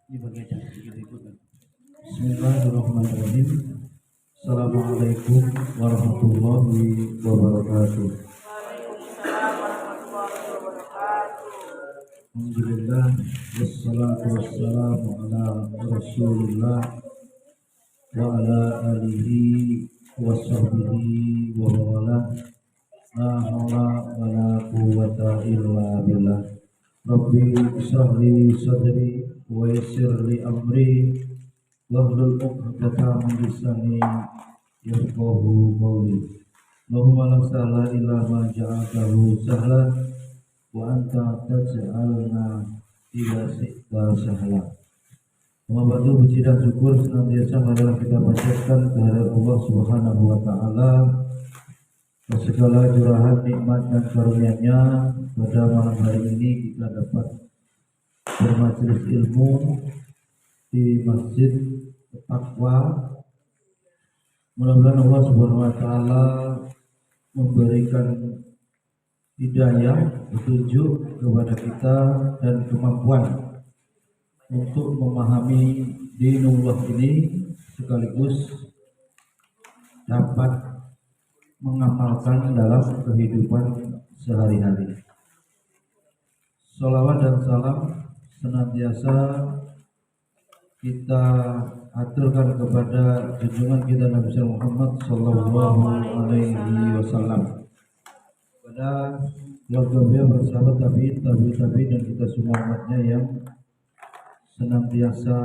Ini bagian sedikit ikut. Bismillahirrahmanirrahim. Assalamualaikum warahmatullahi wabarakatuh. Waalaikumsalam warahmatullahi wabarakatuh. Alhamdulillah wassalatu wassalamu ala Rasulillah wa ala alihi wa sahbihi wa wala. La haula wa la quwwata illa billah. Rabbi ishrah li sadri wa yassir li amri wahlul 'uqdatam min lisani yafqahu qawli. Allahumma la sahla illa ma ja'altahu sahla wa anta taj'alna idza syi'ta sahla. Batu puji dan syukur senantiasa marilah kita panjatkan kehadirat Allah Subhanahu wa taala atas segala curahan nikmat dan karunia-Nya. Pada malam hari ini kita dapat bermajelis ilmu di Masjid Taqwa. Mudah-mudahan Allah Subhanahu wa taala memberikan hidayah, petunjuk kepada kita dan kemampuan untuk memahami dinullah ini sekaligus dapat mengamalkan dalam kehidupan sehari-hari. Sholawat dan salam senantiasa kita aturkan kepada junjungan kita Nabi Muhammad Sallallahu Alaihi Wasallam, kepada keluarga beliau, bersahabat tabi'in, dan kita semua umatnya yang senantiasa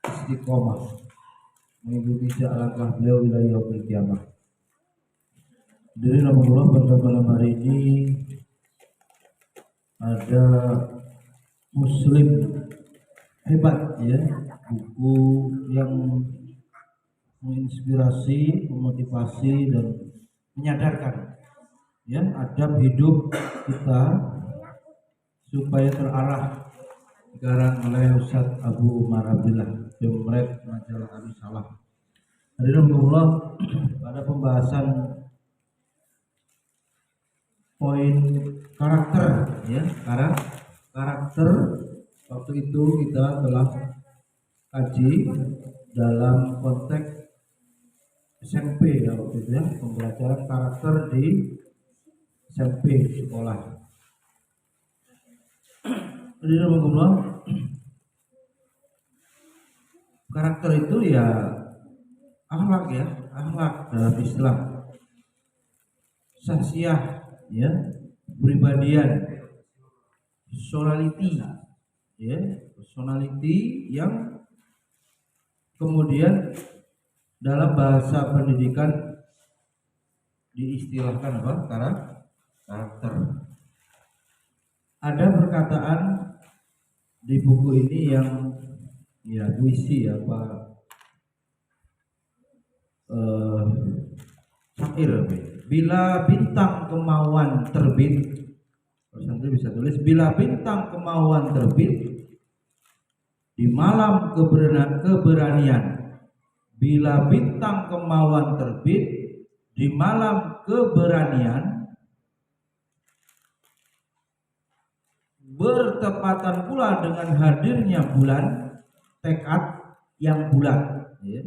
istiqomah mengikuti langkah beliau wilayah yaumil qiyamah. Dari Allah, pada malam hari ini ada Muslim hebat, ya, buku yang menginspirasi, memotivasi dan menyadarkan, ya, adab hidup kita supaya terarah, dikarang oleh Ustaz Abu Umar Abdillah Jumret Majalah Abi Salah. Hadirin Allah, pada pembahasan poin karakter, ya, karakter waktu itu kita telah kaji dalam konteks SMP, ya, waktu itu, ya, pembelajaran karakter di SMP sekolah. Jadi Allah, karakter itu ya akhlak, ya, akhlak dalam Islam, sahsiah, ya, pribadian, personality, ya, personality yang kemudian dalam bahasa pendidikan diistilahkan apa? Karakter. Ada perkataan di buku ini yang, ya, puisi, apa, syair. Bila bintang kemauan terbit, santri bisa tulis, bila bintang kemauan terbit di malam keberanian. Bila bintang kemauan terbit di malam keberanian, bertepatan pula dengan hadirnya bulan tekad yang bulat, ya.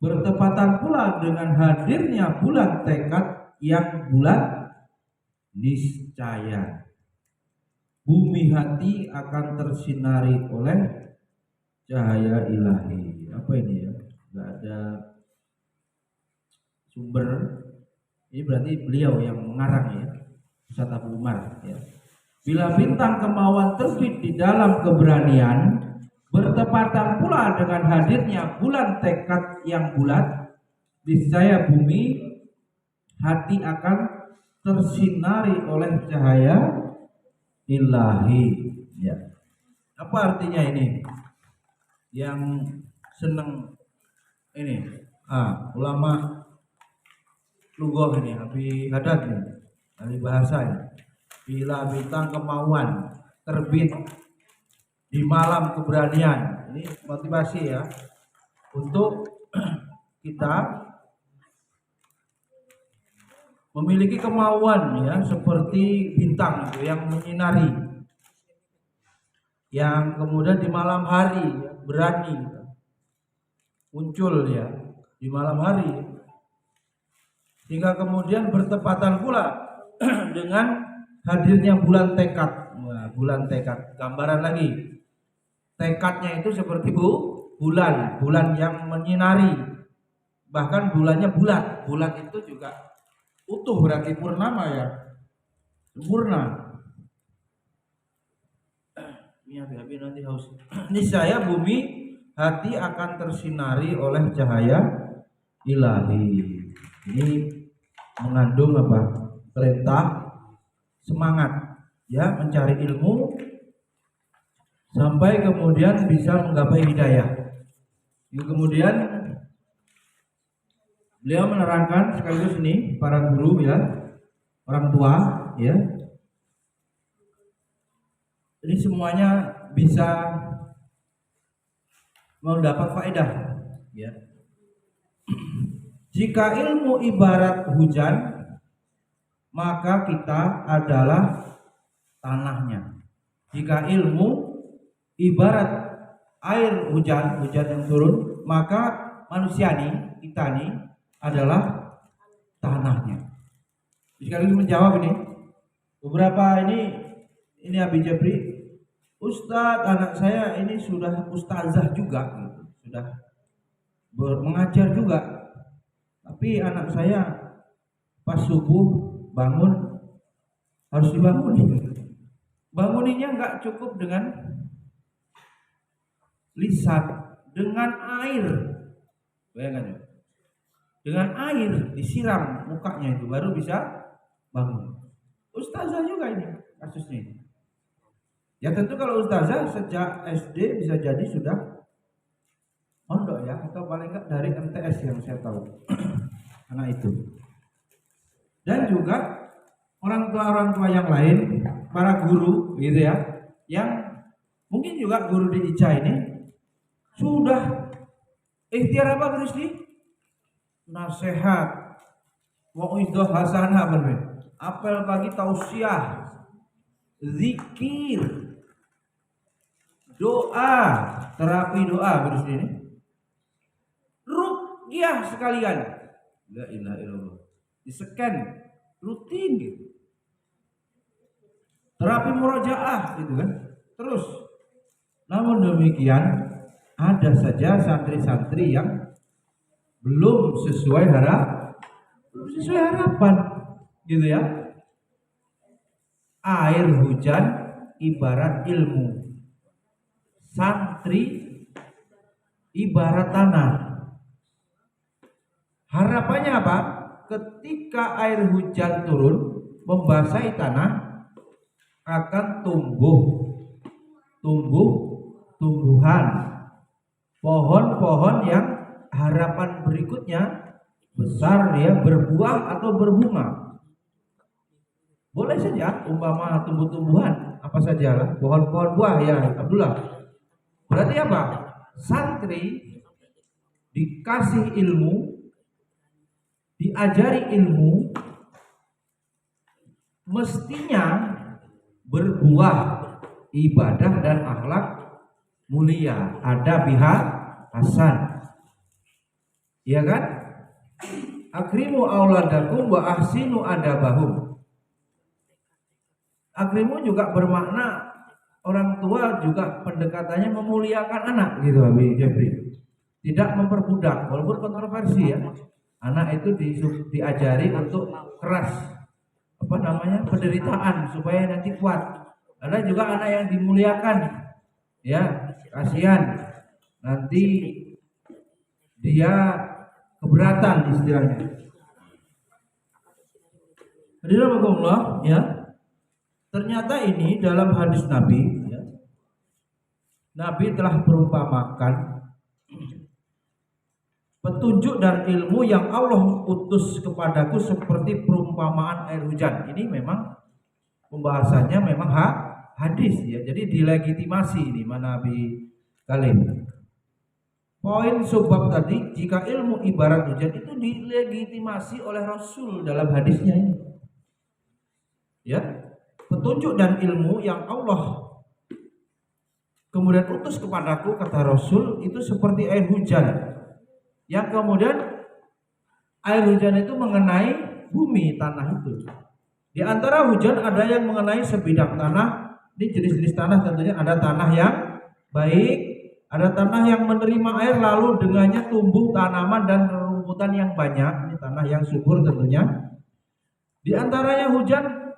Bertepatan pula dengan hadirnya bulan tekad yang bulat, niscaya bumi hati akan tersinari oleh cahaya ilahi. Apa ini, ya? Nggak ada sumber. Ini berarti beliau yang mengarang, ya, Ustaz Abu Umar, ya. Bila bintang kemauan terbit di dalam keberanian, bertepatan pula dengan hadirnya bulan tekad yang bulat, niscaya bumi hati akan tersinari oleh cahaya ilahi, ya. Apa artinya ini? Yang seneng ini, ulama lughah ini, Habib Haddad ini, ahli bahasa ini. Bila bintang kemauan terbit di malam keberanian, ini motivasi, ya, untuk kita memiliki kemauan, ya, seperti bintang itu yang menyinari yang kemudian di malam hari berani muncul ya di malam hari, sehingga kemudian bertepatan pula dengan hadirnya bulan tekad. Nah, bulan tekad, gambaran lagi tekadnya itu seperti bulan yang menyinari, bahkan bulannya bulat. Bulat itu juga utuh, berarti purnama ya, sempurna. Ini habis nanti haus. Niscaya bumi hati akan tersinari oleh cahaya ilahi. Ini mengandung apa? Perintah semangat ya, mencari ilmu sampai kemudian bisa menggapai hidayah. Kemudian beliau menerangkan sekaligus ini para guru ya, orang tua ya, ini semuanya bisa mendapat faedah ya. Jika ilmu ibarat hujan, maka kita adalah tanahnya. Jika ilmu ibarat air hujan yang turun, maka manusia nih, kita nih adalah tanahnya. Sekaligus menjawab ini beberapa ini Abi Jabri, Ustadz anak saya ini sudah ustazah juga gitu, sudah mengajar juga, tapi anak saya pas subuh bangun harus dibangunin. Banguninnya nggak cukup dengan lisan, dengan air. Bayangkan ya, dengan air disiram mukanya itu baru bisa bangun. Ustazah juga ini kasusnya. Ya tentu kalau ustazah sejak SD bisa jadi sudah mondok ya, atau paling enggak dari MTS yang saya tahu. Anak itu. Dan juga orang tua yang lain, para guru gitu ya, yang mungkin juga guru di ICA ini sudah ikhtiar apa Gusti? Nasihat, wa'idhah hasanah, apel pagi tausiah, zikir, doa, terapi doa Gusti ini. Ruqyah sekalian. La ilaha illallah. Di-scan rutin gitu. Terapi murojaah gitu kan. Terus namun demikian ada saja santri-santri yang belum sesuai harapan gitu ya. Air hujan ibarat ilmu, santri ibarat tanah. Harapannya apa? Ketika air hujan turun membasahi tanah, akan tumbuhan pohon-pohon yang harapan berikutnya besar ya, berbuah atau berbunga. Boleh saja umpama tumbuh-tumbuhan apa sajalah, pohon-pohon buah ya Abdullah. Berarti apa? Santri dikasih ilmu, diajari ilmu, mestinya berbuah ibadah dan akhlak mulia, adab hasan. Iya kan? Akrimu auladakum wa ahsinu adabahum. Akrimu juga bermakna orang tua juga pendekatannya memuliakan anak gitu Abi Jabri. Tidak memperbudak, walaupun kontroversi ya. Anak itu diajari untuk keras penderitaan supaya nanti kuat. Ada juga anak yang dimuliakan ya, kasihan nanti dia keberatan istilahnya. Hadirin Allah ya. Ternyata ini dalam hadis Nabi ya, Nabi telah perumpamakan petunjuk dan ilmu yang Allah utus kepadaku seperti perumpamaan air hujan. Ini memang pembahasannya memang hadis ya. Jadi dilegitimasi ini mana Nabi Kalim. Poin sebab tadi, jika ilmu ibarat hujan itu dilegitimasi oleh Rasul dalam hadisnya ini. Ya, petunjuk dan ilmu yang Allah kemudian utus kepadaku, kata Rasul, itu seperti air hujan yang kemudian air hujan itu mengenai bumi, tanah itu. Di antara hujan ada yang mengenai sebidang tanah. Ini jenis-jenis tanah tentunya ada tanah yang baik, ada tanah yang menerima air lalu dengannya tumbuh tanaman dan rerumputan yang banyak. Ini tanah yang subur tentunya. Di antaranya hujan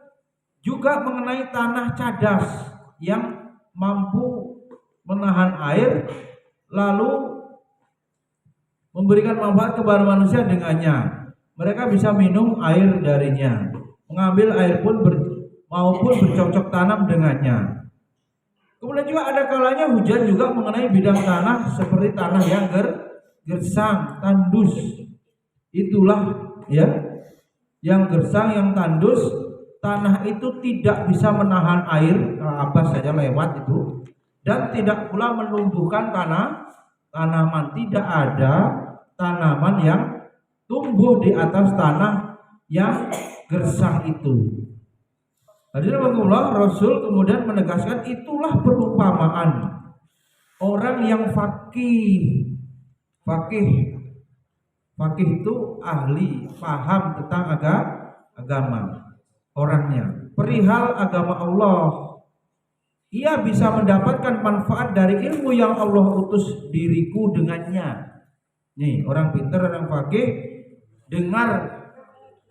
juga mengenai tanah cadas yang mampu menahan air lalu memberikan manfaat kepada manusia dengannya. Mereka bisa minum air darinya, mengambil air pun maupun bercocok tanam dengannya. Kemudian juga ada kalanya hujan juga mengenai bidang tanah seperti tanah yang gersang, tandus. Itulah ya, yang gersang, yang tandus, tanah itu tidak bisa menahan air, abas saja lewat itu, dan tidak pula menumbuhkan tanaman. Tidak ada tanaman yang tumbuh di atas tanah yang gersang itu. Hadirin Allah, Rasul kemudian menegaskan itulah perumpamaan orang yang fakih. Fakih itu ahli, paham tentang agama orangnya, perihal agama Allah. Ia bisa mendapatkan manfaat dari ilmu yang Allah utus diriku dengannya. Nih, orang pintar, orang fakih, dengar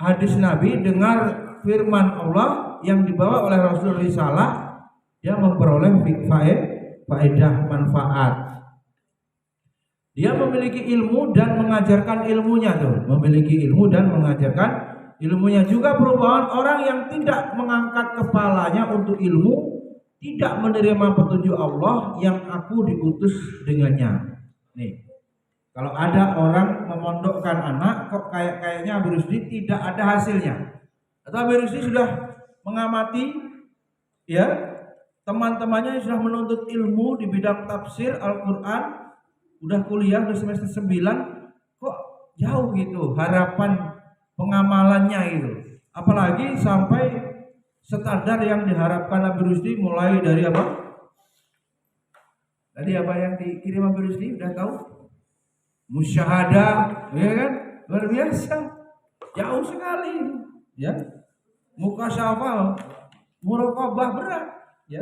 hadis Nabi, dengar firman Allah yang dibawa oleh Rasul Risalah, dia memperoleh faedah, manfaat. Dia memiliki ilmu dan mengajarkan ilmunya tuh, memiliki ilmu dan mengajarkan ilmunya. Juga perumpamaan orang yang tidak mengangkat kepalanya untuk ilmu, tidak menerima petunjuk Allah yang aku diutus dengannya. Nih, kalau ada orang memondokkan anak kok kayaknya Habib Rusdi tidak ada hasilnya, atau Habib Rusdi sudah mengamati ya teman-temannya yang sudah menuntut ilmu di bidang tafsir Al-Quran, udah kuliah udah semester 9, kok jauh gitu harapan pengamalannya itu, apalagi sampai standar yang diharapkan Habib Rusdi mulai dari apa? Tadi apa yang dikirim Habib Rusdi udah tahu? Musyahadah, ya kan? Luar biasa, jauh sekali ya. Mukasyafah, muraqabah berat ya.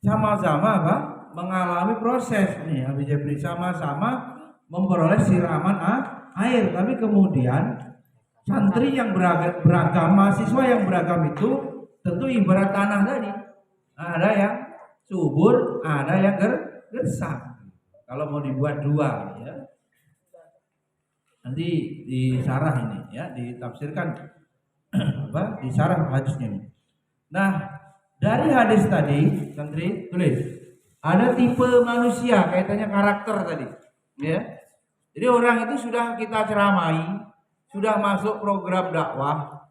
Sama-sama apa? Mengalami proses nih Habib Jabri, sama-sama memperoleh siraman air, tapi kemudian santri yang beragam, mahasiswa yang beragam itu tentu ibarat tanah tadi, ada yang subur, ada yang gersang. Kalau mau dibuat dua ya, nanti disarah ini ya, ditafsirkan apa, disarah hadisnya ini. Nah, dari hadis tadi santri tulis ada tipe manusia, kaitannya karakter tadi ya. Jadi orang itu sudah kita ceramai, sudah masuk program dakwah,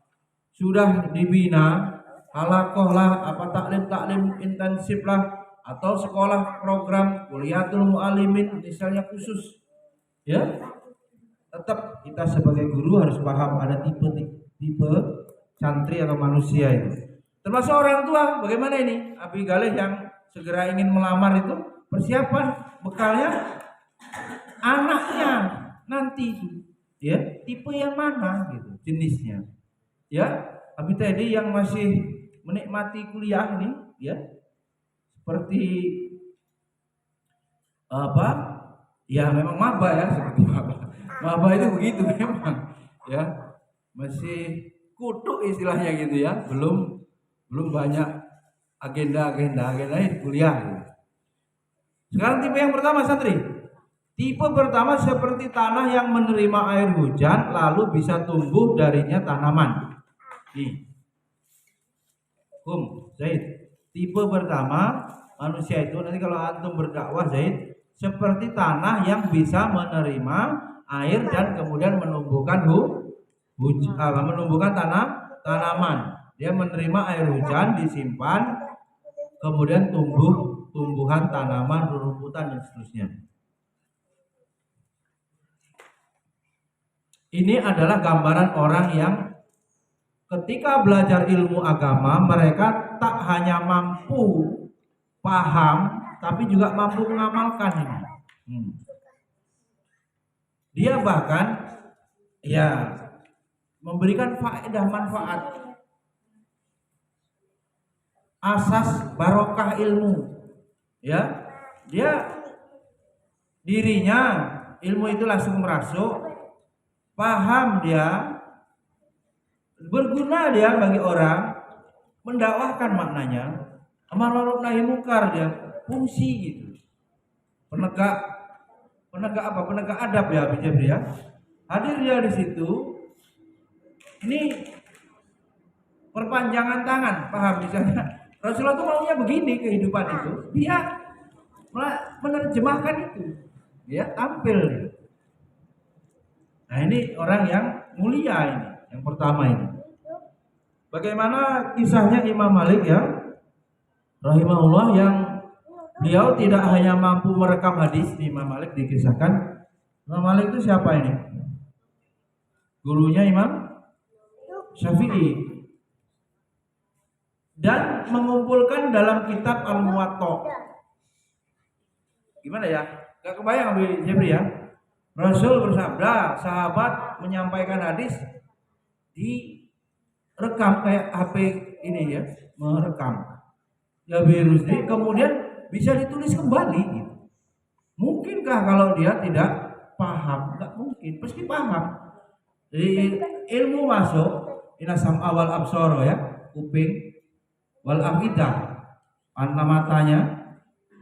sudah dibina, halaqah lah, apa taklim intensif lah, atau sekolah program kuliatul muallimin misalnya khusus ya. Tetap kita sebagai guru harus paham ada tipe santri atau manusia itu. Termasuk orang tua, bagaimana ini? Abi Galih yang segera ingin melamar itu, persiapan bekalnya anaknya nanti itu ya, tipe yang mana gitu, jenisnya ya. Abi tadi yang masih menikmati kuliah ini ya, seperti apa ya, memang maba ya, seperti maba itu begitu memang ya, masih kutuk istilahnya gitu ya, belum banyak agenda kuliah gitu. Sekarang tipe yang pertama santri. Tipe pertama seperti tanah yang menerima air hujan lalu bisa tumbuh darinya tanaman. Nih, Zaid. Tipe pertama manusia itu, nanti kalau antum berdakwah Zaid, seperti tanah yang bisa menerima air dan kemudian menumbuhkan menumbuhkan tanaman. Dia menerima air hujan, disimpan, kemudian tumbuhan tanaman, rerumputan dan seterusnya. Ini adalah gambaran orang yang ketika belajar ilmu agama, mereka tak hanya mampu paham tapi juga mampu mengamalkan ini. Dia bahkan ya memberikan faedah manfaat, asas barokah ilmu. Ya, dia dirinya ilmu itu langsung merasuk, paham dia, berguna dia bagi orang, mendakwahkan maknanya, amar ma'ruf nahi munkar dia fungsi gitu. Penegak adab ya Jabri ya. Hadir dia di situ. Ini perpanjangan tangan, paham misalnya. Rasulullah itu maunya begini kehidupan itu. Dia menerjemahkan itu. Dia tampil. Nah, ini orang yang mulia ini, yang pertama ini. Bagaimana kisahnya Imam Malik ya? Rahimahullah, yang beliau tidak hanya mampu merekam hadis. Imam Malik dikisahkan. Imam Malik itu siapa ini? Gurunya Imam Syafi'i. Dan mengumpulkan dalam kitab Al-Muwatta. Gimana ya? Gak kebayang Jabri ya? Rasul bersabda, sahabat menyampaikan hadis direkam kayak HP ini ya, merekam. Ya Rusdi, kemudian bisa ditulis kembali gitu. Mungkinkah kalau dia tidak paham? Enggak mungkin, pasti paham. Jadi ilmu masuk inasam awal absoro ya, kuping wal afidah, matanya.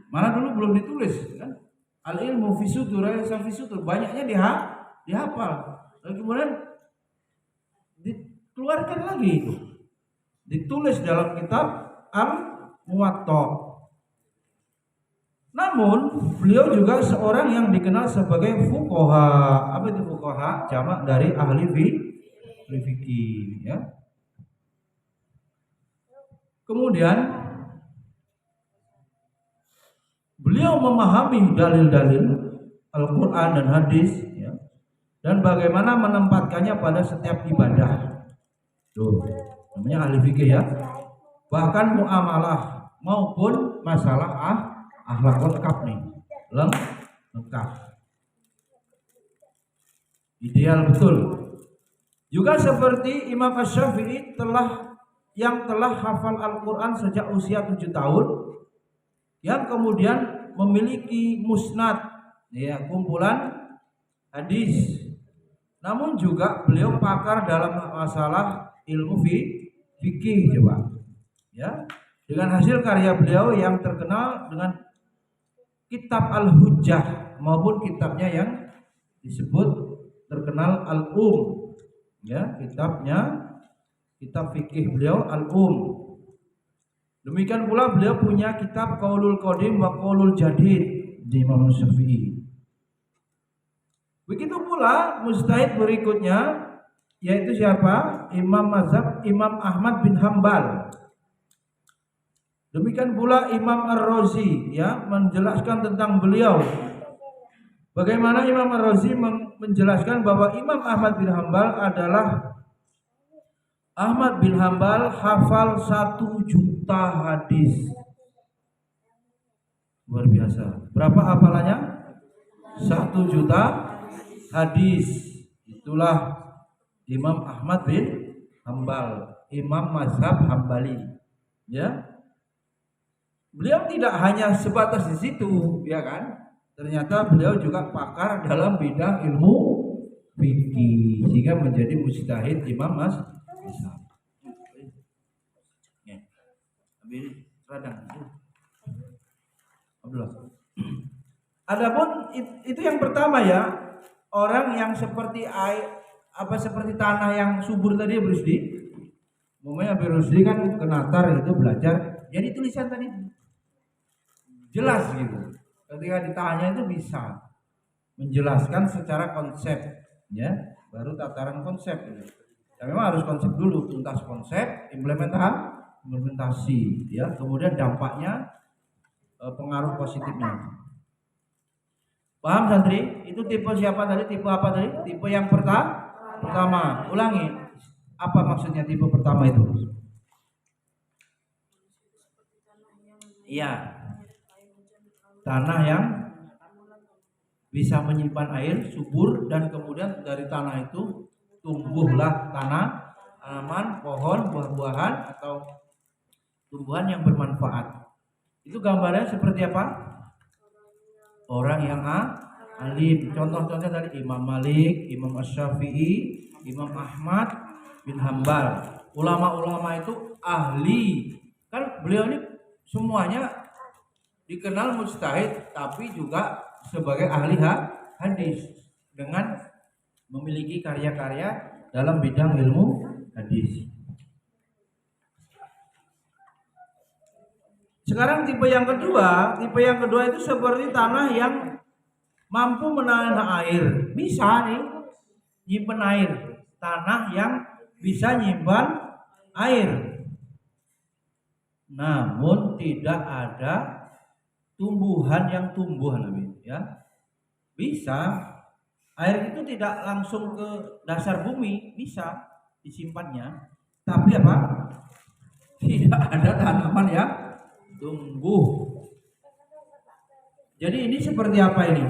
Mana dulu belum ditulis kan? Al ilmu fi sudur, fi sudur, banyaknya dihafal. Lalu kemudian dikeluarkan lagi itu. Ditulis dalam kitab Al-Muwatta. Namun beliau juga seorang yang dikenal sebagai fuqaha. Apa itu fuqaha? Jamak dari ahli fikih ya. Kemudian beliau memahami dalil-dalil Al-Quran dan hadis ya, dan bagaimana menempatkannya pada setiap ibadah. Tuh, namanya ahli fikih ya. Bahkan muamalah maupun masalah akhlak lengkap nih. Lengkap. Ideal betul. Juga seperti Imam Asy-Syafi'i yang telah hafal Al-Quran sejak usia 7 tahun, yang kemudian memiliki musnad ya, kumpulan hadis. Namun juga beliau pakar dalam masalah ilmu fikih coba. Ya, dengan hasil karya beliau yang terkenal dengan kitab Al-Hujjah maupun kitabnya yang disebut terkenal Al-Um. Ya, kitab fikih beliau Al-Um. Demikian pula beliau punya kitab Qaulul Qadim wa Qaulul Jadid di Imam Syafi'i. Begitu pula mujtahid berikutnya, yaitu siapa? Imam Mazhab Imam Ahmad bin Hambal. Demikian pula Imam Ar-Razi ya, menjelaskan tentang beliau. Bagaimana Imam Ar-Razi menjelaskan bahwa Imam Ahmad bin Hambal adalah Ahmad bin Hambal hafal 1 juta hadis. Luar biasa. Berapa hafalannya? 1 juta hadis. Itulah Imam Ahmad bin Hambal, Imam Mazhab Hambali. Ya. Beliau tidak hanya sebatas di situ, ya kan? Ternyata beliau juga pakar dalam bidang ilmu fikih, sehingga menjadi mujtahid Imam Mazhab. Adapun itu yang pertama ya, orang yang seperti air seperti tanah yang subur tadi Rusdi. Momennya Rusdi kan ke Natar itu belajar, jadi tulisan tadi jelas gitu. Ketika ditanya itu bisa menjelaskan secara konsep ya, baru tataran konsep gitu. Ya memang harus konsep dulu, tuntas konsep, implementasi ya, kemudian dampaknya, pengaruh positifnya. Paham santri? Itu tipe siapa tadi? Tipe apa tadi? Tipe yang pertama. Ulangi. Apa maksudnya tipe pertama itu? Iya, tanah yang bisa menyimpan air subur, dan kemudian dari tanah itu tumbuhlah tanaman, pohon, buah-buahan atau tumbuhan yang bermanfaat. Itu gambarnya seperti apa? Orang yang alim. Contoh-contohnya tadi Imam Malik, Imam Asy-Syafi'i, Imam Ahmad bin Hambal. Ulama-ulama itu ahli. Kan beliau ini semuanya dikenal mujtahid, tapi juga sebagai ahli hadis dengan memiliki karya-karya dalam bidang ilmu hadis. Sekarang tipe yang kedua itu seperti tanah yang mampu menahan air. Bisa nih nyimpen air, tanah yang bisa nyimpan air. Namun tidak ada tumbuhan yang tumbuh, ya. Bisa air itu tidak langsung ke dasar bumi, bisa disimpannya. Tapi apa? Tidak ada tanaman yang tumbuh. Jadi ini seperti apa ini?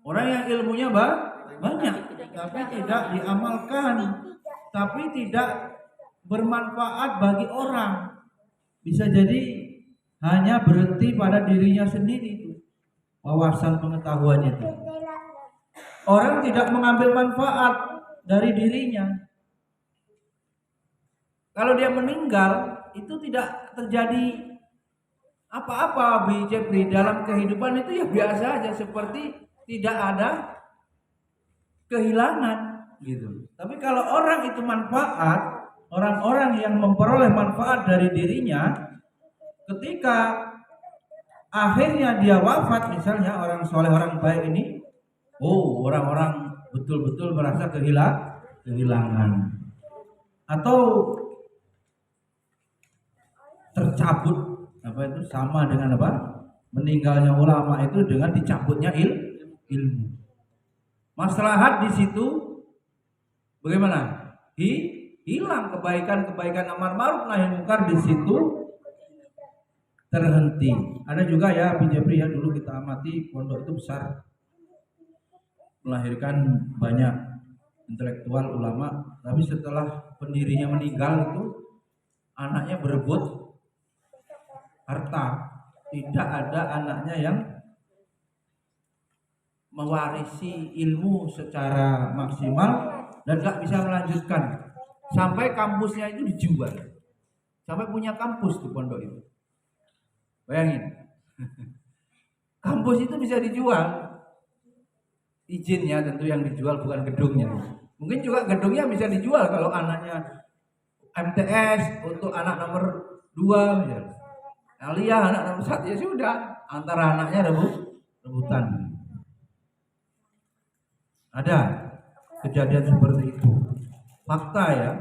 Orang yang ilmunya banyak, tapi tidak diamalkan, tapi tidak bermanfaat bagi orang. Bisa jadi hanya berhenti pada dirinya sendiri itu, wawasan pengetahuannya itu. Orang tidak mengambil manfaat dari dirinya. Kalau dia meninggal, itu tidak terjadi apa-apa Jepri dalam kehidupan itu, ya biasa aja, seperti tidak ada kehilangan gitu. Tapi kalau orang itu manfaat, orang-orang yang memperoleh manfaat dari dirinya, ketika akhirnya dia wafat, misalnya orang soleh, orang baik ini, orang-orang betul-betul merasa kehilangan atau tercabut, apa itu sama dengan apa? Meninggalnya ulama itu dengan dicabutnya ilmu. Maslahat di situ bagaimana? Hilang kebaikan amar ma'ruf nahi munkar di situ terhenti. Ada juga ya Jepri ya, dulu kita amati pondok itu besar, melahirkan banyak intelektual ulama, tapi setelah pendirinya meninggal itu anaknya berebut harta, tidak ada anaknya yang mewarisi ilmu secara maksimal dan gak bisa melanjutkan sampai kampusnya itu dijual, sampai punya kampus di pondok itu. Bayangin, kampus itu bisa dijual, izinnya tentu yang dijual bukan gedungnya. Mungkin juga gedungnya bisa dijual kalau anaknya MTS untuk anak nomor 2 ya. Aliyah anak nomor 1 ya sudah, antara anaknya rebutan. Ada kejadian seperti itu, fakta ya.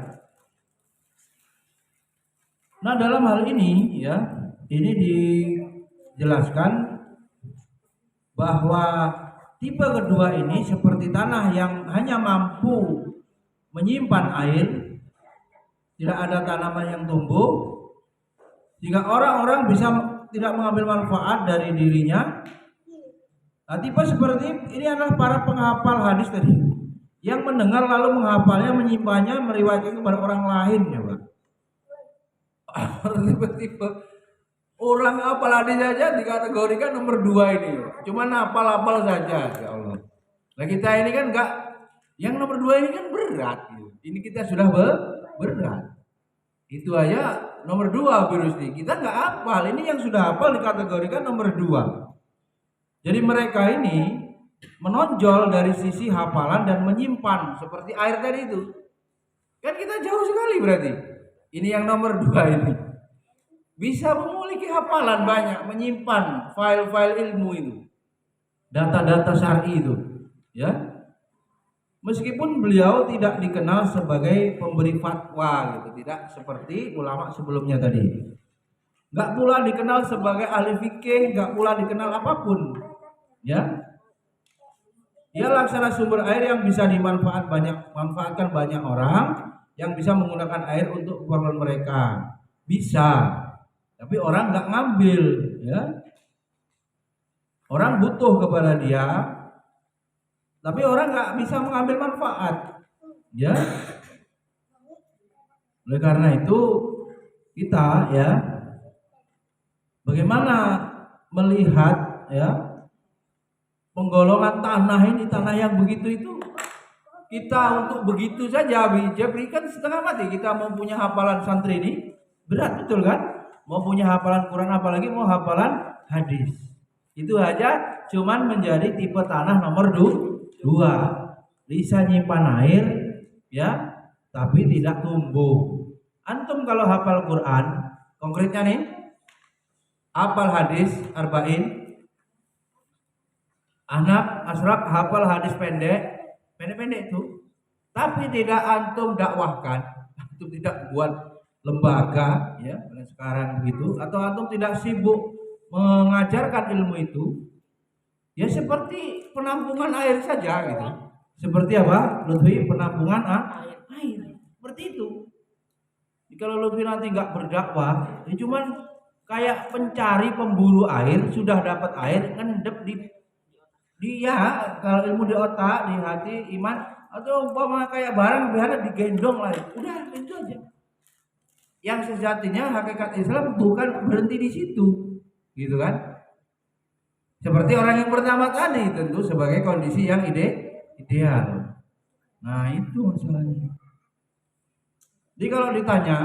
Nah dalam hal ini ya, ini dijelaskan bahwa tipe kedua ini seperti tanah yang hanya mampu menyimpan air, tidak ada tanaman yang tumbuh, sehingga orang-orang bisa tidak mengambil manfaat dari dirinya. Nah, tipe seperti ini adalah para penghafal hadis tadi, yang mendengar lalu menghafalnya, menyimpannya, meriwayatkan kepada orang lain ya Pak. Tipe-tipe orang hafal hadis saja dikategorikan nomor 2 ini. Cuma hafal-hafal saja ya Allah. Nah kita ini kan enggak, yang nomor 2 ini kan berat gitu. Ini kita sudah berat. Itu aja nomor 2 virus ini. Kita enggak hafal. Ini yang sudah hafal dikategorikan nomor 2. Jadi mereka ini menonjol dari sisi hafalan dan menyimpan seperti air tadi itu. Kan kita jauh sekali berarti. Ini yang nomor 2 ini. Bisa memiliki hafalan banyak, menyimpan file-file ilmu itu. Data-data syar'i itu, ya. Meskipun beliau tidak dikenal sebagai pemberi fatwa gitu, tidak seperti ulama sebelumnya tadi. Enggak pula dikenal sebagai ahli fikih, enggak pula dikenal apapun. Ya, dia laksana sumber air yang bisa manfaatkan banyak orang, yang bisa menggunakan air untuk keperluan mereka, bisa. tapi orang nggak ngambil, ya. Orang butuh kepada dia, tapi orang nggak bisa mengambil manfaat, ya. Oleh karena itu kita, ya, bagaimana melihat, ya, penggolongan tanah ini, tanah yang begitu itu, kita untuk begitu saja, Jeffrey kan setengah mati. Kita mau punya hafalan santri ini berat, betul kan? Mau punya hafalan Quran, apalagi mau hafalan hadis. Itu aja cuman menjadi tipe tanah nomor 2. Bisa nyimpan air, ya, tapi tidak tumbuh. Antum kalau hafal Quran, konkretnya nih, hafal hadis arba'in, anak asraf hafal hadis pendek itu, tapi tidak antum dakwahkan, antum tidak buat lembaga, ya, sekarang begitu, atau antum tidak sibuk mengajarkan ilmu itu, ya seperti penampungan air saja gitu. Seperti apa? Lutfi, penampungan air. Seperti itu. Kalau Lutfi nanti nggak berdakwah, ya cuman kayak pencari pemburu air, sudah dapat air, ngendep di dia, kalau ilmu di otak, di hati, iman, atau umpama kayak barang biar digendong lah, udah itu aja. Yang sejatinya hakikat Islam bukan berhenti di situ, gitu kan? Seperti orang yang pertama tadi, tentu sebagai kondisi yang ideal. Nah itu masalahnya. Jadi kalau ditanya,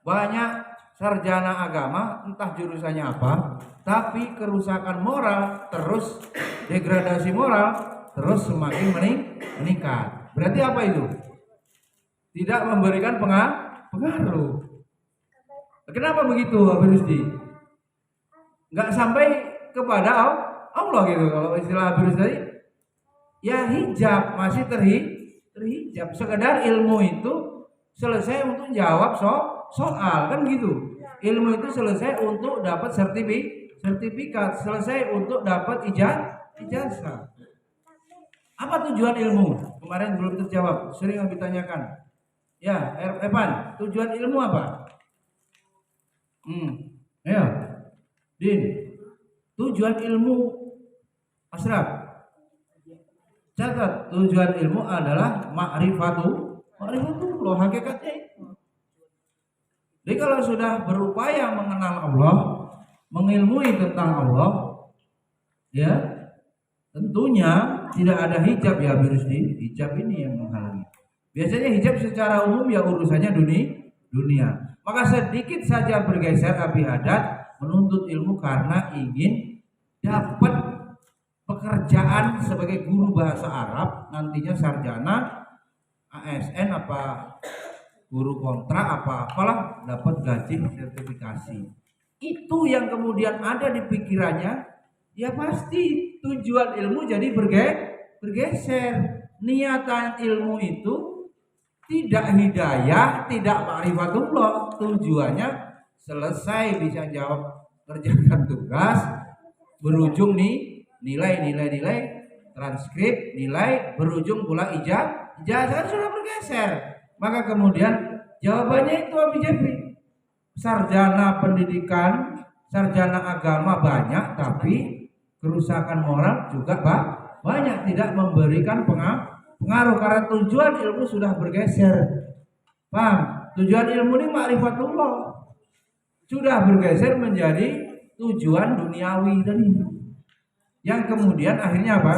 banyak sarjana agama, entah jurusannya apa, tapi kerusakan moral terus, degradasi moral terus semakin meningkat. Berarti apa itu? Tidak memberikan pengaruh. Kenapa begitu, Habib Rusdi? Nggak sampai kepada Allah gitu. Kalau istilah Habib Rusdi, ya hijab, masih terhijab. Sekedar ilmu itu selesai untuk jawab soal, kan gitu. Ilmu itu selesai untuk dapat sertifikat, selesai untuk dapat ijazah. Apa tujuan ilmu? Kemarin belum terjawab, sering ditanyakan. Ya, Evan, tujuan ilmu apa? Ya, Din, tujuan ilmu Asraf. Catat, tujuan ilmu adalah ma'rifatullah, hakikatnya itu. Jadi kalau sudah berupaya mengenal Allah, mengilmui tentang Allah, ya tentunya tidak ada hijab, ya Birusdi. Hijab ini yang menghalangi. Biasanya hijab secara umum ya urusannya dunia. Maka sedikit saja bergeser Abi Haddad menuntut ilmu karena ingin dapat pekerjaan sebagai guru bahasa Arab, nantinya sarjana, ASN apa guru kontrak apalah, dapat gaji sertifikasi. Itu yang kemudian ada di pikirannya, ya pasti tujuan ilmu jadi bergeser. Niatan ilmu itu tidak hidayah, tidak ma'rifatullah. Tujuannya selesai bisa jawab, kerjakan tugas, berujung nih nilai, transkrip, nilai, berujung pula ijazah sudah bergeser. Maka kemudian jawabannya itu Abi Jeffrey. Sarjana pendidikan, sarjana agama banyak, tapi kerusakan moral juga banyak, tidak memberikan pengaruh karena tujuan ilmu sudah bergeser. Paham? Tujuan ilmu ini ma'rifatullah sudah bergeser menjadi tujuan duniawi tadi. Yang kemudian akhirnya apa?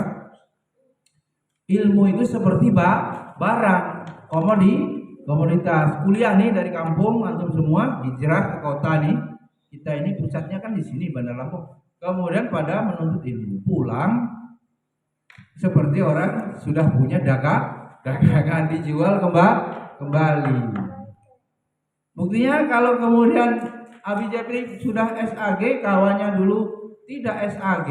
Ilmu itu seperti barang, komoditas. Kuliah nih dari kampung antum semua hijrah ke kota nih. Kita ini pusatnya kan di sini Bandar Lampung. Kemudian pada menuntut ilmu, pulang seperti orang sudah punya dagangan dijual kembali. Buktinya kalau kemudian Abi Jeffrey sudah SAG, kawannya dulu tidak SAG,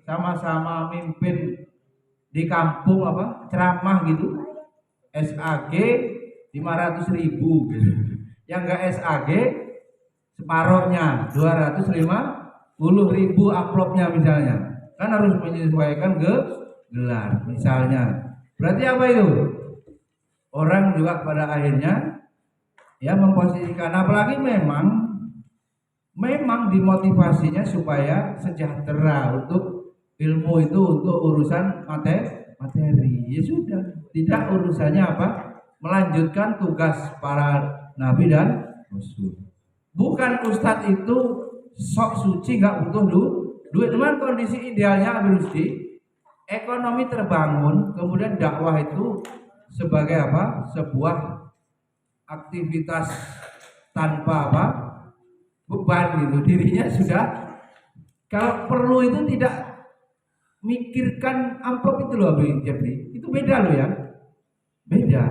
sama-sama mimpin di kampung ceramah gitu, SAG 500.000 gitu. Yang enggak SAG separohnya 250.000 amplopnya misalnya, kan harus menyesuaikan gelar misalnya. Berarti apa itu? Orang juga pada akhirnya ya memposisikan, apalagi memang memang dimotivasinya supaya sejahtera untuk ilmu itu, untuk urusan materi. Ya sudah, tidak urusannya apa? Melanjutkan tugas para nabi dan rasul. Bukan ustadz itu sok suci nggak butuh duit. Cuman kondisi idealnya Habib Rusdi, ekonomi terbangun, kemudian dakwah itu sebagai apa? Sebuah aktivitas tanpa apa? Beban gitu. Dirinya sudah, kalau perlu itu tidak mikirkan amplop itu loh Habib Jabri. Itu beda loh ya. Beda.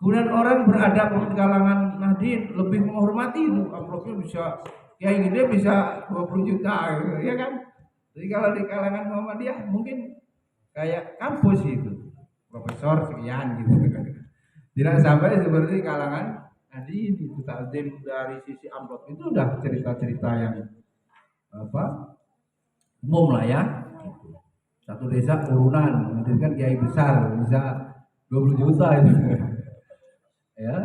Kemudian orang beradab di kalangan Nahdien lebih menghormati itu, amplopnya bisa kayak gini bisa 20 juta gitu, ya kan? Jadi kalau di kalangan Muhammadiyah mungkin kayak kampus itu, profesor sekian gitu. Tidak sampai seperti kalangan Nahdien itu, takdim dari sisi amplop itu udah cerita-cerita yang apa? Umum lah ya. Satu desa urunan menghadirkan kiai besar bisa 20 juta itu. Ya,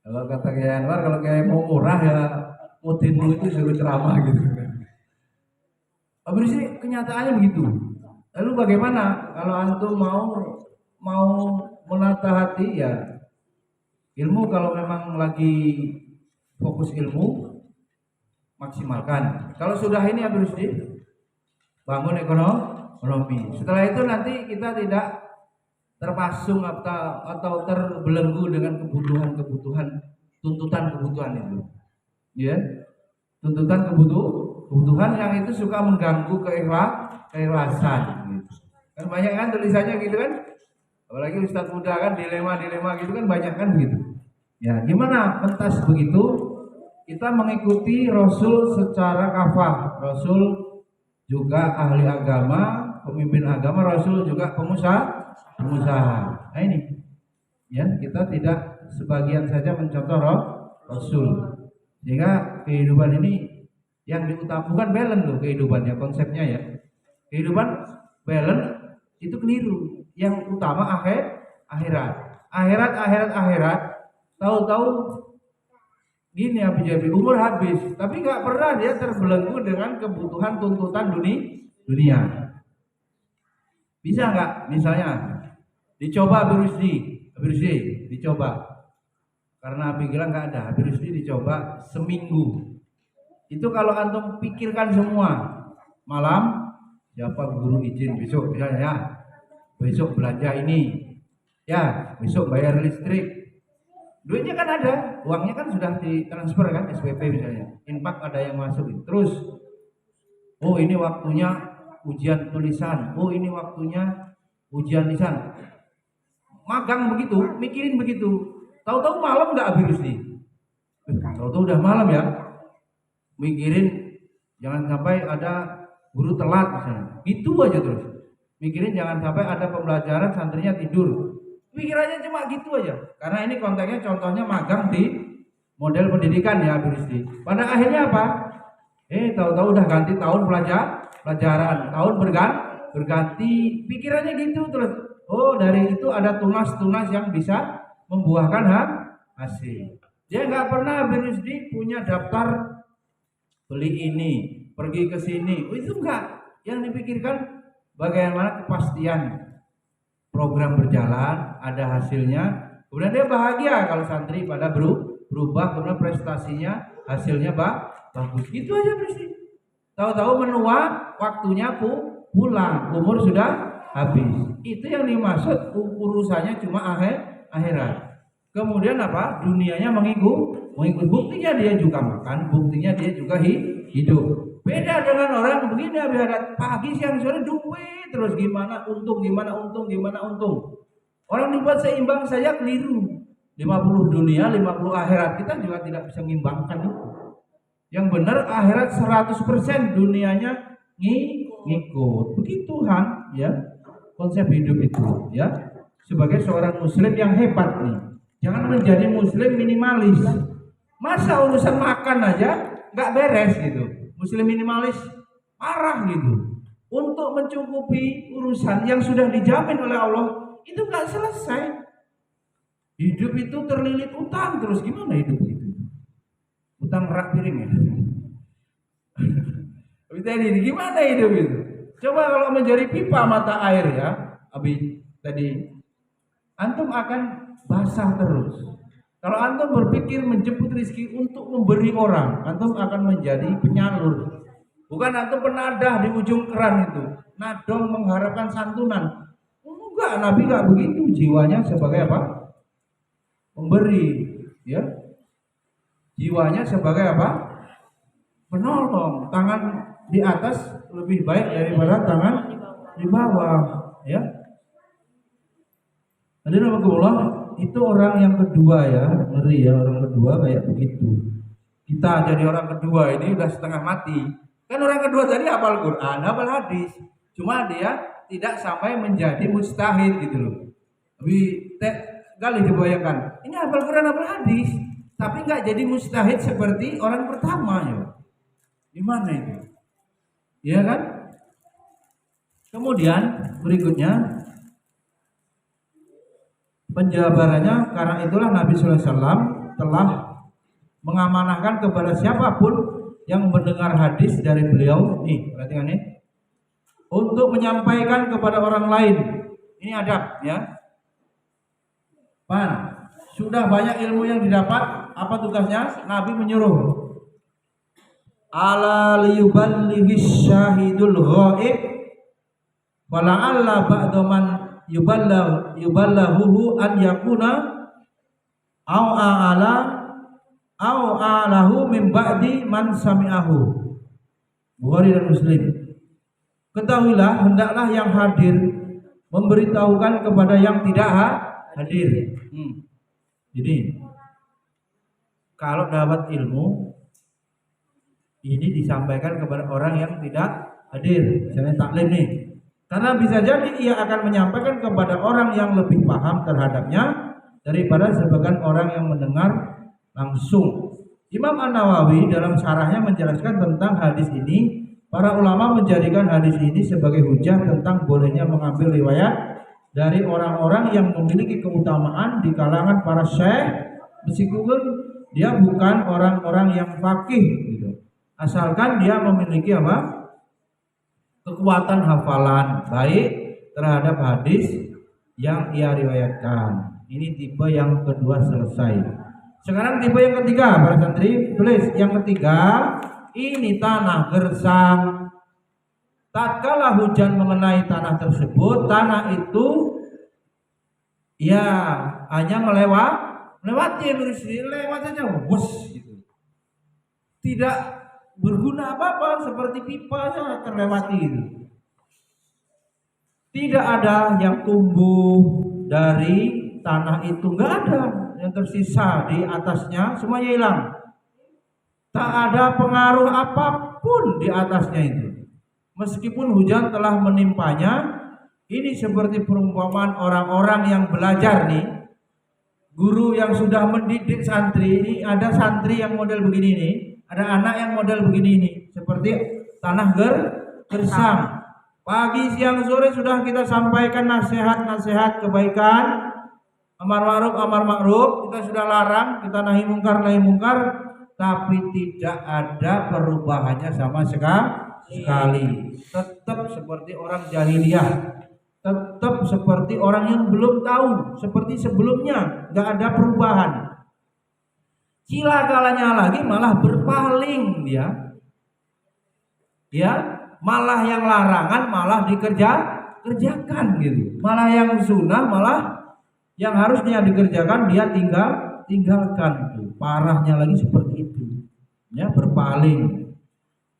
kalau kata Kiai Anwar, kalau Kiai mau murah ya mutin dulu itu suruh ceramah gitu. Habis ini kenyataannya begitu. Lalu bagaimana kalau antum mau menata hati ya ilmu, kalau memang lagi fokus ilmu maksimalkan. Kalau sudah ini habis bangun ekonomi. Setelah itu nanti kita tidak terpasung atau terbelenggu dengan kebutuhan tuntutan itu, ya, tuntutan kebutuhan yang itu suka mengganggu keikhlasan gitu. Kan banyak kan tulisannya gitu kan, apalagi ustadz muda kan dilema gitu kan banyak kan begitu. Ya gimana pentas begitu kita mengikuti Rasul secara kafah. Rasul juga ahli agama, pemimpin agama, Rasul juga pengusaha. Nah ini ya, kita tidak sebagian saja mencontoh Rasul, sehingga kehidupan ini yang diutamakan bukan balance loh kehidupannya, konsepnya ya. Kehidupan balance itu keliru. Yang utama akhirat. Tahu-tahu gini ya, umur habis, tapi nggak pernah dia terbelenggu dengan kebutuhan tuntutan dunia. Bisa nggak misalnya dicoba Habib Rusdi dicoba, karena Habib bilang nggak ada, Habib Rusdi dicoba seminggu. Itu kalau antum pikirkan semua, malam siapa guru izin besok misalnya ya, besok belanja ini ya, besok bayar listrik, duitnya kan ada, uangnya kan sudah ditransfer kan, SPP misalnya, infak ada yang masuk. Terus oh ini waktunya ujian tulisan, oh ini waktunya ujian lisan, magang begitu, mikirin begitu. Tahu-tahu malam nggak habis nih, tahu-tahu udah malam ya, mikirin jangan sampai ada guru telat misalnya, itu aja terus mikirin jangan sampai ada pembelajaran santrinya tidur, pikirannya cuma gitu aja. Karena ini konteksnya contohnya magang di model pendidikan ya habis nih. Pada akhirnya apa? Tahu-tahu udah ganti tahun pelajaran, tahun berganti, pikirannya gitu terus. Oh dari itu ada tunas-tunas yang bisa membuahkan hasil. Dia nggak pernah Rusdi punya daftar beli ini, pergi ke sini. Itu enggak. Yang dipikirkan bagaimana kepastian program berjalan, ada hasilnya. Kemudian dia bahagia kalau santri pada berubah, kemudian prestasinya, hasilnya bagus. Gitu aja Rusdi. Tahu-tahu menua, waktunya pulang, umur sudah habis. Itu yang dimaksud urusannya cuma akhirat. Kemudian apa? Dunianya mengikut. Buktinya dia juga makan, buktinya dia juga hidup. Beda dengan orang begini, ada pagi siang sore duit terus, gimana untung. Orang dibuat seimbang saja keliru. 50 dunia, 50 akhirat, kita juga tidak bisa mengimbangkan itu. Yang benar akhirat 100%, dunianya ngikut. Begitu Han, ya. Konsep hidup itu ya, sebagai seorang muslim yang hebat nih, jangan menjadi muslim minimalis. Masa urusan makan aja nggak beres gitu, muslim minimalis parah gitu. Untuk mencukupi urusan yang sudah dijamin oleh Allah itu nggak selesai. Hidup itu terlilit utang terus, gimana hidup itu? Utang rak piring ya. Abi tadi gimana hidup itu? Coba kalau menjadi pipa mata air ya, Abi tadi antum akan basah terus. Kalau antum berpikir menjemput rezeki untuk memberi orang, antum akan menjadi penyalur. Bukan antum penadah di ujung keran itu, nadong mengharapkan santunan. Enggak, Nabi enggak begitu. Jiwanya sebagai apa? Memberi, ya. Jiwanya sebagai apa? Penolong. Tangan di atas lebih baik daripada tangan di bawah, ya. Hadirin Allah, itu orang yang kedua ya, ngeri ya orang kedua kayak begitu. Kita jadi orang kedua ini udah setengah mati. Kan orang kedua tadi hafal Quran, hafal hadis. Cuma dia tidak sampai menjadi mustahid gitu loh. Tapi kali dibayangkan, ini hafal Quran, hafal hadis, tapi nggak jadi mustahid seperti orang pertama ya. Gimana itu? Iya kan? Kemudian berikutnya penjabarannya, karena itulah Nabi Sallallahu Alaihi Wasallam telah mengamanahkan kepada siapapun yang mendengar hadis dari beliau, nih perhatikan nih, untuk menyampaikan kepada orang lain. Ini adab ya. Sudah banyak ilmu yang didapat, apa tugasnya? Nabi menyuruh, ala liyuballihis syahidul ghaib wala'alla ba'daman yuballahu an yakuna au a'lahu min ba'di man sami'ahu. Bukhari dan Muslim. Ketahuilah, hendaklah yang hadir memberitahukan kepada yang tidak hadir. Jadi kalau dapat ilmu ini disampaikan kepada orang yang tidak hadir, misalnya taklim nih. Karena bisa jadi ia akan menyampaikan kepada orang yang lebih paham terhadapnya daripada sebagian orang yang mendengar langsung. Imam An-Nawawi dalam syarahnya menjelaskan tentang hadis ini. Para ulama menjadikan hadis ini sebagai hujah tentang bolehnya mengambil riwayat dari orang-orang yang memiliki keutamaan di kalangan para syekh, meskipun dia bukan orang-orang yang faqih gitu. Asalkan dia memiliki apa? Kekuatan hafalan baik terhadap hadis yang ia riwayatkan. Ini tipe yang kedua selesai. Sekarang tipe yang ketiga, para santri tulis. Yang ketiga, ini tanah gersang. Tatkala hujan mengenai tanah tersebut, tanah itu ya hanya melewati lewat saja, bus gitu. Tidak berguna apa-apa, seperti pipa saja terlewati itu. Tidak ada yang tumbuh dari tanah itu, nggak ada yang tersisa di atasnya, semuanya hilang. Tak ada pengaruh apapun di atasnya itu. Meskipun hujan telah menimpanya, ini seperti perumpamaan orang-orang yang belajar nih. Guru yang sudah mendidik santri ini, ada santri yang model begini nih, ada anak yang model begini nih, seperti tanah gersang. Pagi, siang, sore sudah kita sampaikan nasihat-nasihat kebaikan, amar ma'ruf, kita sudah larang, kita nahi mungkar, tapi tidak ada perubahannya sama sekali. Tetap seperti orang jahiliyah, tetap seperti orang yang belum tahu, seperti sebelumnya, nggak ada perubahan. Cilakalanya lagi malah berpaling dia, ya, malah yang larangan malah dikerjakan gitu, malah yang sunnah malah yang harusnya dikerjakan dia tinggalkan gitu. Parahnya lagi seperti itu, ya, berpaling.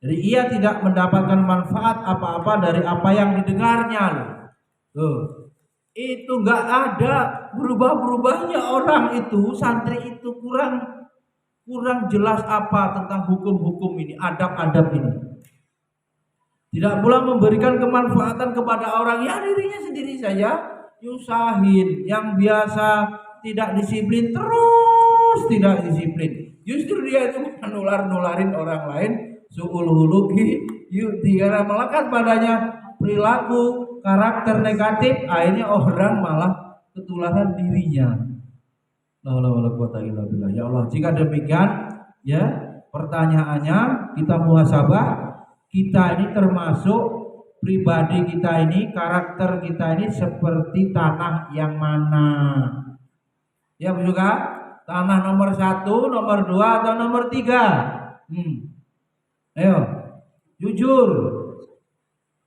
Jadi ia tidak mendapatkan manfaat apa-apa dari apa yang didengarnya loh. Itu nggak ada berubahnya orang itu, santri itu kurang jelas apa tentang hukum-hukum ini, adab-adab ini. Tidak pula memberikan kemanfaatan kepada orang, ya dirinya sendiri saja nyusahin. Yang biasa tidak disiplin terus tidak disiplin. Justru dia itu nularin orang lain, su'ul huluki yu'ti, karena melekat padanya perilaku karakter negatif, akhirnya orang malah ketularan dirinya. La haula wala quwata illa billah. Ya Allah, jika demikian, ya, Pertanyaannya, kita muhasabah, kita ini termasuk pribadi kita ini, karakter kita ini seperti tanah yang mana? Ya juga, tanah nomor 1, nomor 2, atau nomor 3? Ayo, jujur.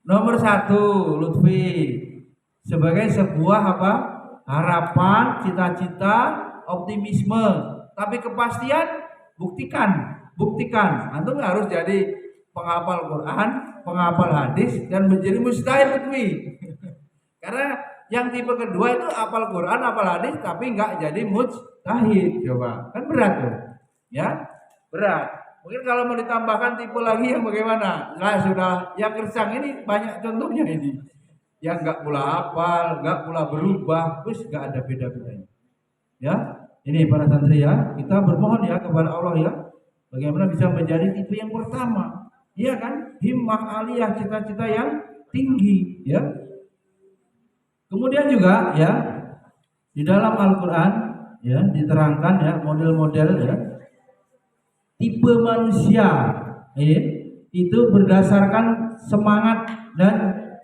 Nomor 1, Lutfi, sebagai sebuah apa? Harapan, cita-cita, optimisme. Tapi kepastian, buktikan. Antum harus jadi penghafal Quran, penghafal hadis, dan menjadi mustahil Lutfi. Karena yang tipe kedua itu hafal Quran, hafal hadis, tapi nggak jadi mujtahid. Coba, kan berat tuh, ya, berat. Mungkin kalau mau ditambahkan tipe lagi yang bagaimana? Nah sudah, yang gersang ini banyak contohnya ini. Yang nggak pula hafal, nggak pula berubah, terus nggak ada beda-bedanya. Ya, ini para santri ya, kita bermohon ya kepada Allah ya, bagaimana bisa menjadi tipe yang pertama, iya kan? Himmah aliyah, cita-cita yang tinggi, ya. Kemudian juga ya, di dalam Al-Quran ya diterangkan ya model-model ya tipe manusia itu berdasarkan semangat dan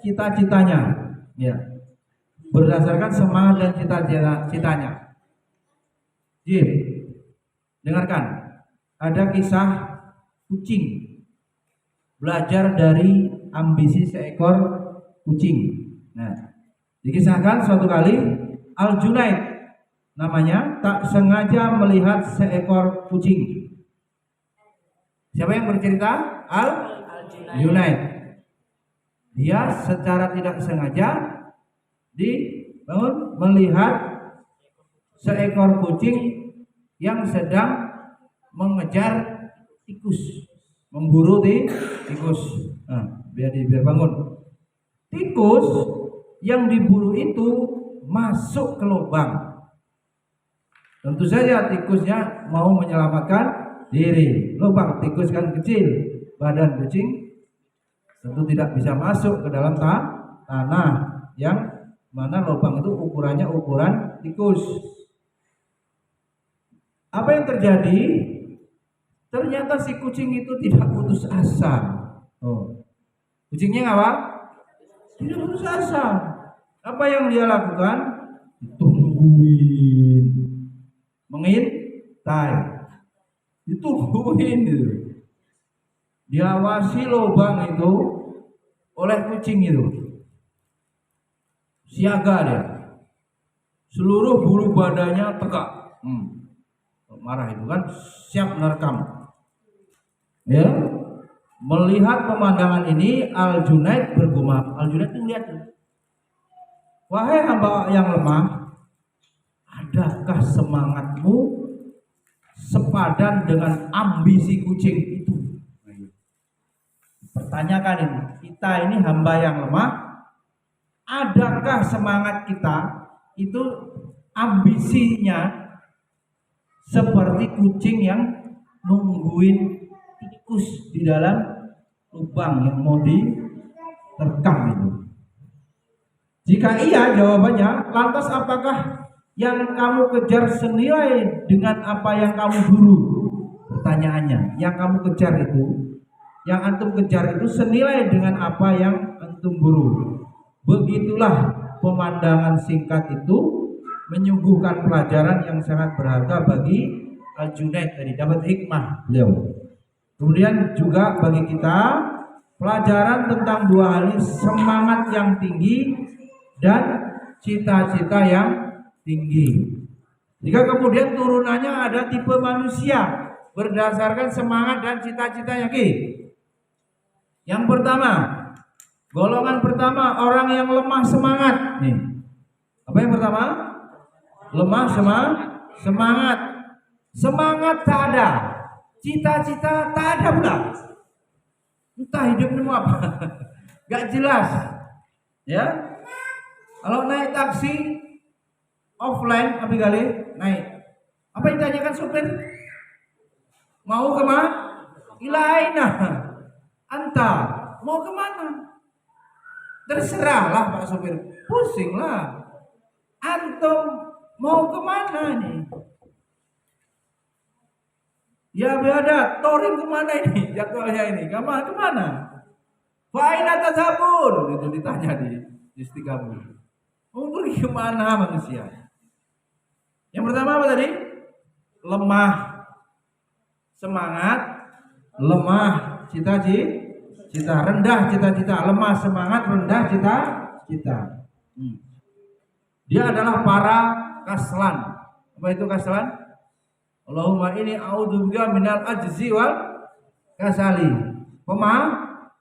cita-citanya, ya, berdasarkan semangat dan cita-citanya. Jim, dengarkan, ada kisah kucing belajar dari ambisi seekor kucing. Nah, dikisahkan suatu kali Al-Junaid namanya tak sengaja melihat seekor kucing. Siapa yang bercerita? Al-Junaid. Dia secara tidak sengaja melihat seekor kucing yang sedang mengejar tikus, memburu tikus. Nah, biar bangun. Tikus yang diburu itu masuk ke lubang. Tentu saja tikusnya mau menyelamatkan diri. Lubang tikus kan kecil, badan kucing tentu tidak bisa masuk ke dalam tanah yang mana lubang itu ukurannya ukuran tikus. Apa yang terjadi? Ternyata si kucing itu tidak putus asa. Kucingnya apa? Tidak putus asa. Apa yang dia lakukan? Tungguin, mengintai, ditungguin gitu. Diawasi lubang itu oleh kucing itu. Siaga dia. Seluruh bulu badannya tegak. Marah itu kan siap menerkam. Ya. Melihat pemandangan ini, Al-Junaid bergumam. Al-Junaid itu lihat, wahai hamba yang lemah, adakah semangatmu sepadan dengan ambisi kucing itu? Pertanyakan ini, kita ini hamba yang lemah, adakah semangat kita itu ambisinya seperti kucing yang nungguin tikus di dalam lubang yang mau diterkam itu? Jika iya jawabannya, lantas apakah yang kamu kejar senilai dengan apa yang kamu buru? Pertanyaannya, yang kamu kejar itu, yang antum kejar itu senilai dengan apa yang antum buru? Begitulah pemandangan singkat itu menyuguhkan pelajaran yang sangat berharga bagi Al-Junaid tadi, dapat hikmah beliau. Kemudian juga bagi kita pelajaran tentang dua hal ini, semangat yang tinggi dan cita-cita yang tinggi. Jika kemudian turunannya ada tipe manusia berdasarkan semangat dan cita-citanya. Yang pertama, golongan pertama orang yang lemah semangat. Nih, apa yang pertama? Lemah semangat. Semangat tak ada, cita-cita tak ada pula. Entah hidupmu apa, gak jelas. Ya, kalau naik taksi offline, apa kali naik? Apa yang ditanyakan supir? Mau kemana? Ilaina. Anta mau kemana? Terserahlah Pak supir. Pusinglah. Antum mau kemana nih? Ya biada, touring kemana ini? Jadwalnya ini, kemana? Fa'ina tazhabun? Itu ditanya di Istiqabul. Mau pergi kemana manusia? Yang pertama apa tadi? Lemah semangat, lemah cita-cita, rendah cita-cita, lemah semangat, rendah cita-cita. Dia adalah para kaslan. Apa itu kaslan? Allahumma ini a'udzubika minal ajzi wal kasali.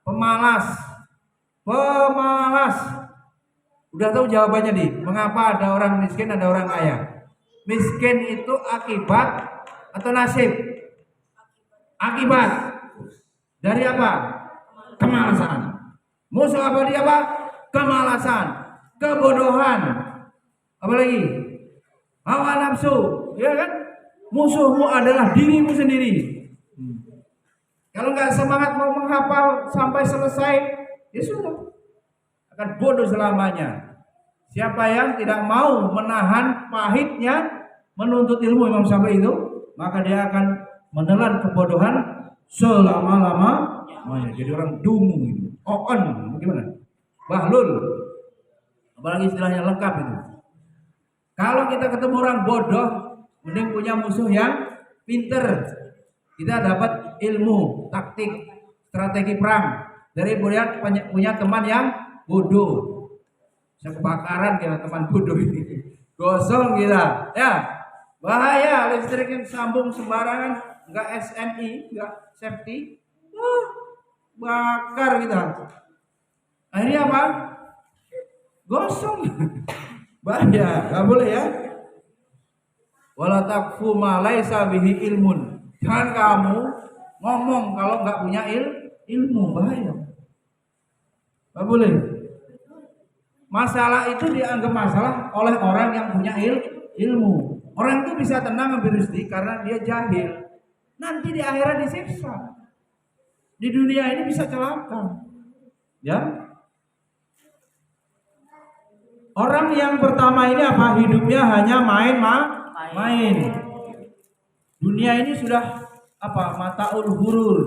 Pemalas. Udah tahu jawabannya nih. Mengapa ada orang miskin, ada orang kaya? Miskin itu akibat atau nasib? Akibat. Dari apa? Kemalasan. Musuh apa dia apa? Kemalasan, kebodohan. Apa lagi? Hawa nafsu, ya kan? Musuhmu adalah dirimu sendiri. Kalau nggak semangat mau menghafal sampai selesai, ya sudah akan bodoh selamanya. Siapa yang tidak mau menahan pahitnya menuntut ilmu Imam Syafi'i itu, maka dia akan menelan kebodohan selama-lamanya. Jadi orang dungu itu, oon, gimana? Bahlul, apalagi istilahnya lengkap itu. Kalau kita ketemu orang bodoh, mending punya musuh yang pinter. Kita dapat ilmu, taktik, strategi perang dari punya teman yang bodoh. Kebakaran kita teman bodoh ini, gosong kita, ya bahaya. Listrik yang sambung sembarangan, nggak SNI, nggak safety, bakar kita. Akhirnya apa? Gosong, bahaya, nggak boleh ya. Wala taqfu ma laisa bihi ilmun. Jangan kamu ngomong kalau nggak punya ilmu, bahaya. Nggak boleh. Masalah itu dianggap masalah oleh orang yang punya ilmu. Orang itu bisa tenang ambil rezeki karena dia jahil. Nanti di akhirat disiksa. Di dunia ini bisa celaka. Ya. Orang yang pertama ini apa? Hidupnya hanya main. Dunia ini sudah apa? Mataul hurur,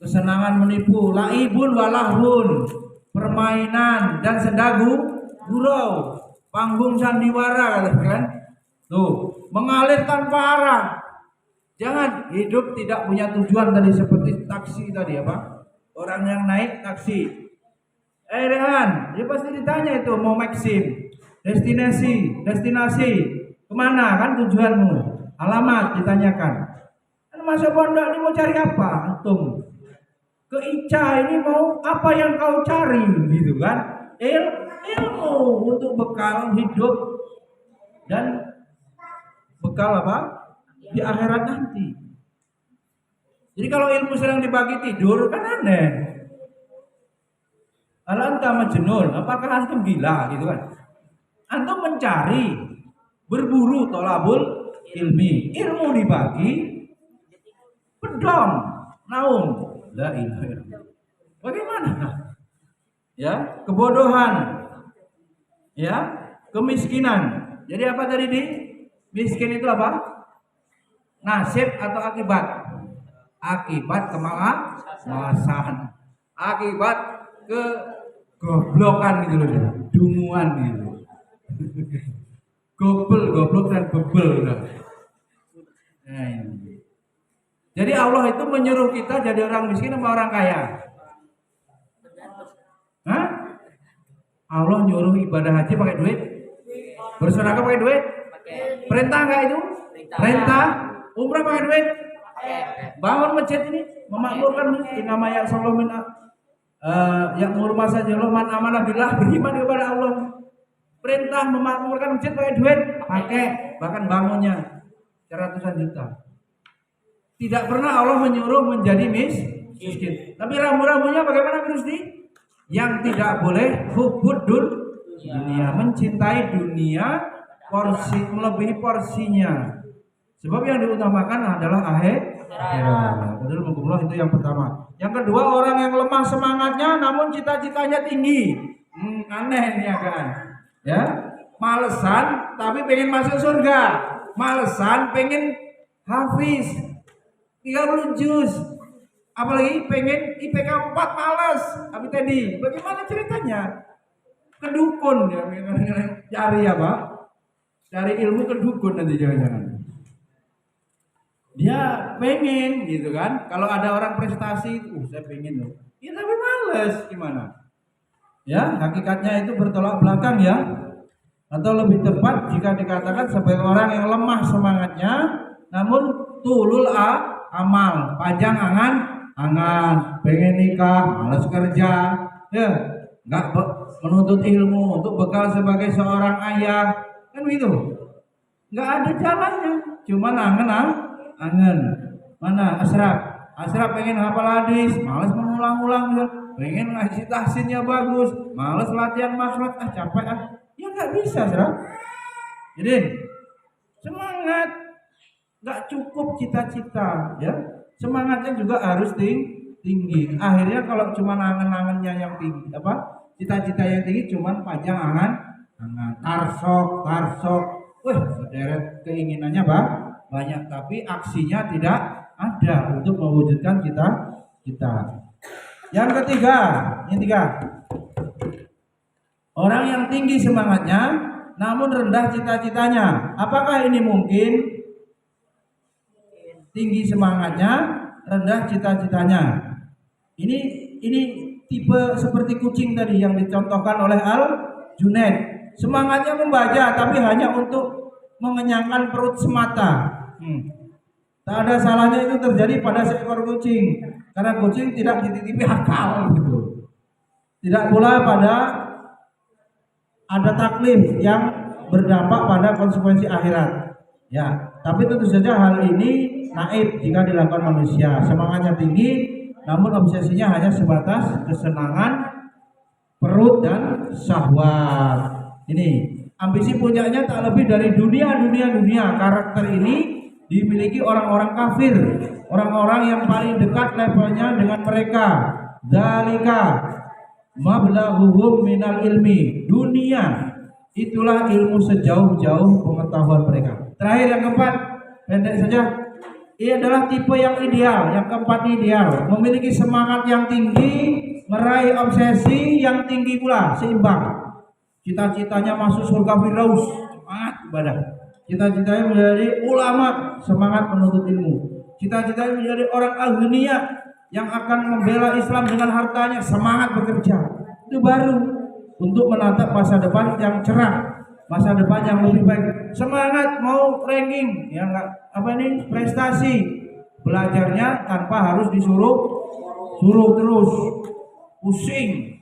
kesenangan menipu, laibun walahun, permainan dan sendagu gurau, panggung sandiwara kan? Tuh, mengalir tanpa arah. Jangan hidup tidak punya tujuan tadi seperti taksi tadi apa? Orang yang naik taksi. Rehan, dia pasti ditanya itu mau maksim, destinasi, kemana kan tujuanmu? Alamat ditanyakan. Masuk pondok ini mau cari apa? Antum ke Ica ini mau apa yang kau cari gitu kan? Ilmu untuk bekal hidup dan bekal apa? Di akhirat nanti. Jadi kalau ilmu sedang dibagi tidur kan aneh. Kalau antum majnun, apakah antum gila gitu kan? Antum mencari, berburu tolabul ilmi, ilmu dibagi, pedang, naum, la ilaha illallah. Bagaimana? Ya, kebodohan, ya, kemiskinan. Jadi apa tadi di miskin itu apa? Nasib atau akibat? Akibat kemalasan, akibat kegoblokan gitu loh, dunguan gitu. Goblok dan bebel. Nah, ini. Jadi Allah itu menyuruh kita jadi orang miskin sama orang kaya? Hah? Allah nyuruh ibadah haji pakai duit? Bersedekah pakai duit? Perintah enggak itu? Perintah. Umrah pakai duit? Bangun masjid ini, memakmurkan masjid, namanya Salomin yang murmah saja Allah man amanah billah, beriman kepada Allah. Perintah memakmurkan masjid pakai duit? Pakai, bahkan bangunnya ratusan juta. Tidak pernah Allah menyuruh menjadi miskin. Tapi rambu-rambunya bagaimana Gusti? Yang tidak boleh hubud dunia, mencintai dunia porsi melebihi porsinya. Sebab yang diutamakan adalah akhirat. Betul, itu yang pertama. Yang kedua, orang yang lemah semangatnya namun cita-citanya tinggi. Aneh ya kan? Ya, malesan tapi pengen masuk surga. Malesan pengen hafiz. 30 juz. Apalagi pengen IPK 4 malas. Abi tadi, bagaimana ceritanya? Kedukun ya, cari apa? Cari ilmu kedukun nanti jangan-jangan. Dia pengen gitu kan. Kalau ada orang prestasi, saya pengen loh. Ya tapi males gimana? Ya, hakikatnya itu bertolak belakang ya. Atau lebih tepat jika dikatakan sebagai orang yang lemah semangatnya, namun tulul amal, panjang angan, pengen nikah, malas kerja, ya, nggak menuntut ilmu untuk bekal sebagai seorang ayah, kan begitu? Nggak ada jalannya, cuma angen. Mana Asraf pengen hafal hadis, malas mengulang-ulang, pengen ngaji tahsinnya bagus, malas latihan makhraj, capek ya nggak bisa, Asraf. Jadi semangat, nggak cukup cita-cita, ya semangatnya juga harus tinggi. Akhirnya kalau cuma angen-angennya yang tinggi, cita-cita yang tinggi cuma panjang angan, tarsok, sederet keinginannya banyak, tapi aksinya tidak ada untuk mewujudkan kita. Yang ketiga, orang yang tinggi semangatnya namun rendah cita-citanya. Apakah ini mungkin? Tinggi semangatnya, rendah cita-citanya. Ini tipe seperti kucing tadi yang dicontohkan oleh Al-Junaid. Semangatnya membaca tapi hanya untuk mengenyangkan perut semata. Tak ada salahnya itu terjadi pada seekor kucing, karena kucing tidak dititipi akal gitu. Tidak pula pada ada taklif yang berdampak pada konsekuensi akhirat. Ya, tapi tentu saja hal ini naib jika dilakukan manusia. Semangatnya tinggi, namun obsesinya hanya sebatas kesenangan perut dan syahwat. Ini ambisi puncaknya tak lebih dari dunia. Karakter ini dimiliki orang-orang kafir, orang-orang yang paling dekat levelnya dengan mereka. Dzalika mablaghuhum minal ilmi. Dunia itulah ilmu sejauh-jauh pengetahuan mereka. Terakhir yang keempat, pendek saja. Ia adalah tipe yang ideal, yang keempat ideal, memiliki semangat yang tinggi, meraih obsesi yang tinggi pula, seimbang. Cita-citanya masuk surga Firdaus, semangat ibadah. Cita-citanya menjadi ulama, semangat menuntut ilmu. Cita-citanya menjadi orang agniya yang akan membela Islam dengan hartanya, semangat bekerja. Itu baru untuk menatap masa depan yang cerah, masa depan yang lebih baik. Semangat mau ranking, ya enggak prestasi. Belajarnya tanpa harus suruh terus. Pusing.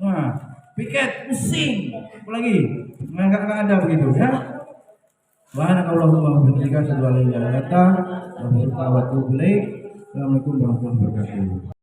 Nah, piket pusing. Apalagi enggak ada begitu ya. Subhanakallahumma wa bihamdika asyhadu an la ilaha illa anta astaghfiruka wa atubu ilaik. Assalamualaikum warahmatullahi wabarakatuh.